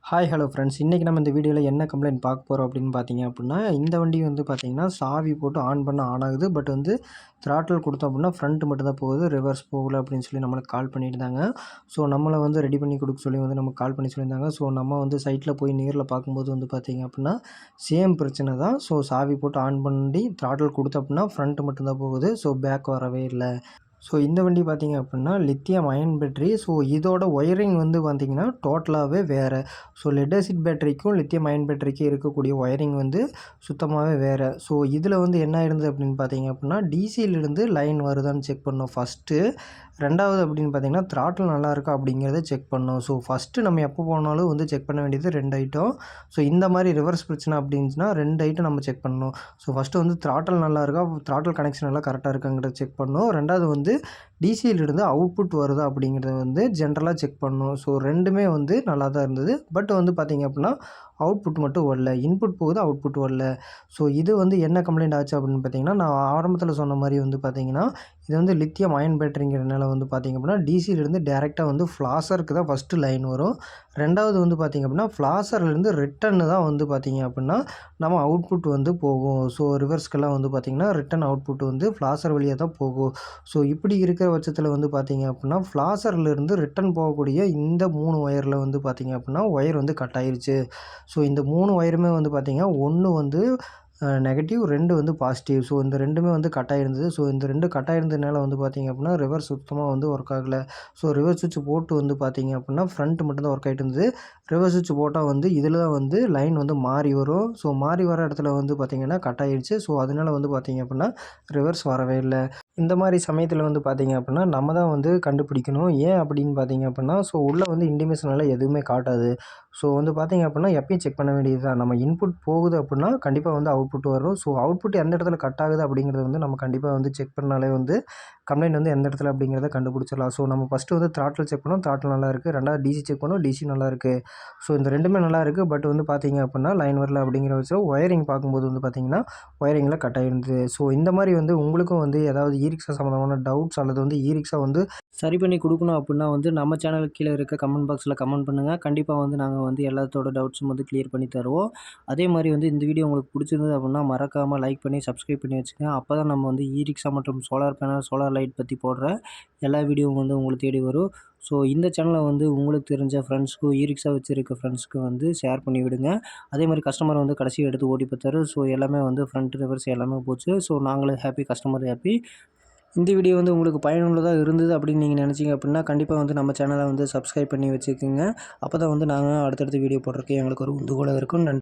Hi hello friends. இன்றைக்கி நம்ம இந்த வீடியோவில் என்ன கம்ப்ளைண்ட் பார்க்க போகிறோம் அப்படின்னு பார்த்தீங்க அப்படின்னா, இந்த வண்டி வந்து பார்த்தீங்கன்னா சாவி போட்டு ஆன் பண்ண ஆன் ஆகுது. பட் வந்து த்ராட்டில் கொடுத்தோம் அப்படின்னா ஃப்ரண்ட் மட்டும் தான் போகுது, ரிவர்ஸ் போகல அப்படின்னு சொல்லி நம்மளுக்கு கால் பண்ணியிருந்தாங்க. ஸோ நம்மளை வந்து ரெடி பண்ணி கொடுக்க சொல்லி வந்து நமக்கு கால் பண்ணி சொல்லியிருந்தாங்க. ஸோ நம்ம வந்து சைட்டில் போய் நேரில் பார்க்கும்போது வந்து பார்த்தீங்க அப்படின்னா சேம் பிரச்சனை தான். ஸோ சாவி போட்டு ஆன் பண்ணி த்ராட்டில் கொடுத்தோம் அப்படின்னா ஃப்ரண்ட் மட்டும் தான் போகுது. ஸோ பேக் வரவே இல்லை. ஸோ இந்த வண்டி பார்த்தீங்க அப்படின்னா லித்தியம் அயன் பேட்டரி. ஸோ இதோட ஒயரிங் வந்து பார்த்தீங்கன்னா டோட்டலாகவே வேறு. ஸோ லெட் ஆசிட் பேட்டரிக்கும் லித்தியம் அயன் பேட்டரிக்கும் இருக்கக்கூடிய ஒயரிங் வந்து சுத்தமாகவே வேறு. ஸோ இதில் வந்து என்ன இருந்தது அப்படின்னு பார்த்தீங்க அப்படின்னா டிசியிலிருந்து லைன் வருதான்னு செக் பண்ணோம் ஃபஸ்ட்டு. ரெண்டாவது அப்படின்னு பார்த்தீங்கன்னா த்ராட்டில் நல்லா இருக்கா அப்படிங்கிறத செக் பண்ணோம். ஸோ ஃபஸ்ட்டு நம்ம எப்போ போனாலும் வந்து செக் பண்ண வேண்டியது 2 ஐட்டம். ஸோ இந்த மாதிரி ரிவர்ஸ் பிரச்சனை அப்படின்னுச்சுன்னா 2 ஐட்டம் நம்ம செக் பண்ணணும். ஸோ ஃபஸ்ட்டு வந்து த்ராட்டில் நல்லா இருக்கா, த்ராட்டில் கனெக்ஷன் எல்லாம் கரெக்டாக இருக்காங்கிறத செக் பண்ணணும். ரெண்டாவது வந்து டிசியிலிருந்து அவுட்புட் வருதா அப்படிங்கிறத வந்து ஜென்ரலாக செக் பண்ணணும். ஸோ 2மே வந்து நல்லா தான் இருந்தது. பட் வந்து பார்த்தீங்க அப்படின்னா அவுட்புட் மட்டும் வரல. இன்புட் போகுது, அவுட்புட் வரல. ஸோ இது வந்து என்ன கம்ப்ளைண்ட் ஆச்சு அப்படின்னு பார்த்தீங்கன்னா, நான் ஆரம்பத்தில் சொன்ன மாதிரி வந்து பார்த்தீங்கன்னா இது வந்து லித்தியம் அயன் பேட்டரிங்கிறனால வந்து பார்த்தீங்க அப்படின்னா டிசியிலிருந்து டேரெக்டாக வந்து ஃப்ளாஷருக்கு தான் ஃபஸ்ட்டு லைன் வரும். ரெண்டாவது வந்து பார்த்தீங்க அப்படின்னா ஃப்ளாஷர்லேருந்து ரிட்டன்னு தான் வந்து பார்த்தீங்க அப்படின்னா நம்ம அவுட்புட் வந்து போகும். ஸோ ரிவர்ஸ்க்கெல்லாம் வந்து பார்த்தீங்கன்னா ரிட்டன் அவுட்புட் வந்து ஃப்ளாஷர் வழியாக தான் போகும். ஸோ இப்படி இருக்கிற பட்சத்தில் வந்து பார்த்தீங்க அப்படின்னா ஃப்ளாஷர்லேருந்து ரிட்டன் போகக்கூடிய இந்த 3 ஒயரில் வந்து பார்த்தீங்க அப்படின்னா ஒயர் வந்து கட் ஆயிருச்சு. ஸோ இந்த 3 ஒயருமே வந்து பார்த்தீங்கன்னா 1 வந்து நெகட்டிவ், 2 வந்து பாசிட்டிவ். ஸோ இந்த 2மே வந்து கட் ஆகிருந்தது. ஸோ இந்த 2 கட் ஆகிருந்ததுனால வந்து பார்த்தீங்க அப்படின்னா ரிவர்ஸ் சுத்தமாக வந்து ஒர்க் ஆகலை. ஸோ ரிவர்ஸ் சுவிட்ச் போட்டு வந்து பார்த்தீங்க அப்படின்னா ஃப்ரண்ட் மட்டும் தான் ஒர்க் ஆகிட்டு இருந்தது. ரிவர்ஸ் சுவிட்ச் போட்டால் வந்து இதில் தான் வந்து லைன் வந்து மாறி வரும். ஸோ மாறி வர இடத்துல வந்து பார்த்தீங்கன்னா கட் ஆகிடுச்சு. ஸோ அதனால வந்து பார்த்தீங்க அப்படின்னா ரிவர்ஸ் வரவே இல்லை. இந்த மாதிரி சமயத்தில் வந்து பார்த்தீங்க அப்படின்னா நம்ம தான் வந்து கண்டுபிடிக்கணும். ஏன் அப்படின்னு பார்த்தீங்க அப்படின்னா ஸோ உள்ளே வந்து இண்டிமேஷனெல்லாம் எதுவுமே காட்டாது. ஸோ வந்து பார்த்தீங்க அப்படின்னா எப்பயும் செக் பண்ண வேண்டியது தான். நம்ம இன்புட் போகுது அப்படின்னா கண்டிப்பாக வந்து அவுட்புட் வரும். ஸோ அவுட்புட் எந்த இடத்துல கட் ஆகுது அப்படிங்கிறது வந்து நம்ம கண்டிப்பாக வந்து செக் பண்ணாலே வந்து கம்ப்ளைண்ட் வந்து எந்த இடத்துல அப்படிங்கிறத கண்டுபிடிச்சிடலாம். ஸோ நம்ம ஃபஸ்ட்டு வந்து த்ராட்டில் செக் பண்ணோம், த்ராட்டில் நல்லா இருக்குது. ரெண்டாவது டிசி செக் பண்ணோம், டிசி நல்லா இருக்குது. ஸோ இந்த 2மே நல்லா இருக்குது. பட் வந்து பார்த்தீங்க அப்படின்னா லைன் வரல அப்படிங்கிற பட்சம் ஒயரிங் பார்க்கும்போது வந்து பார்த்தீங்கன்னா ஒயரிங்கில் கட் ஆகிருந்தது. ஸோ இந்த மாதிரி வந்து உங்களுக்கும் வந்து ஏதாவது ஈரிக்ஸா சம்மந்தமான டவுட்ஸ் அல்லது வந்து ஈரிக்ஸா வந்து சரி பண்ணி கொடுக்கணும் அப்படின்னா வந்து நம்ம சேனலுக்கு கீழே இருக்க கமெண்ட் பாக்ஸில் கமெண்ட் பண்ணுங்கள். கண்டிப்பாக வந்து நாங்கள் வந்து எல்லாத்தோட டவுட்ஸும் வந்து கிளியர் பண்ணி தருவோம். அதே மாதிரி வந்து இந்த வீடியோ உங்களுக்கு பிடிச்சிருந்தது அப்படின்னா மறக்காமல் லைக் பண்ணி சப்ஸ்கிரைப் பண்ணி வச்சுக்கோங்க. அப்போ தான் நம்ம வந்து ஈரிக்ஸா மற்றும் சோலார் பேனல், சோலார் லைட் பற்றி போடுற எல்லா வீடியோவும் வந்து உங்களுக்கு தேடி வரும். ஸோ இந்த சேனலை வந்து உங்களுக்கு தெரிஞ்ச ஃப்ரெண்ட்ஸ்க்கும் ஈரிக்ஸா வச்சுருக்க ஃப்ரெண்ட்ஸ்க்கு வந்து ஷேர் பண்ணி விடுங்க. அதே மாதிரி கஸ்டமர் வந்து கடைசியாக எடுத்து ஓட்டி பார்த்தாரு. ஸோ எல்லாமே வந்து ஃப்ரண்ட் ரிவர்ஸ் எல்லாமே போச்சு. ஸோ நாங்களும் ஹாப்பி, கஸ்டமர் ஹாப்பி. இந்த வீடியோ வந்து உங்களுக்கு பயனுள்ளதா இருந்தது அப்படின்னு நீங்கள் நினச்சிங்க அப்படின்னா கண்டிப்பாக வந்து நம்ம சேனலை வந்து சப்ஸ்கிரைப் பண்ணி வச்சுக்கோங்க. அப்போ தான் வந்து நாங்கள் அடுத்தடுத்த வீடியோ போடுறதுக்கு எங்களுக்கு ஒரு உந்துகோலாக இருக்கும். நன்றி.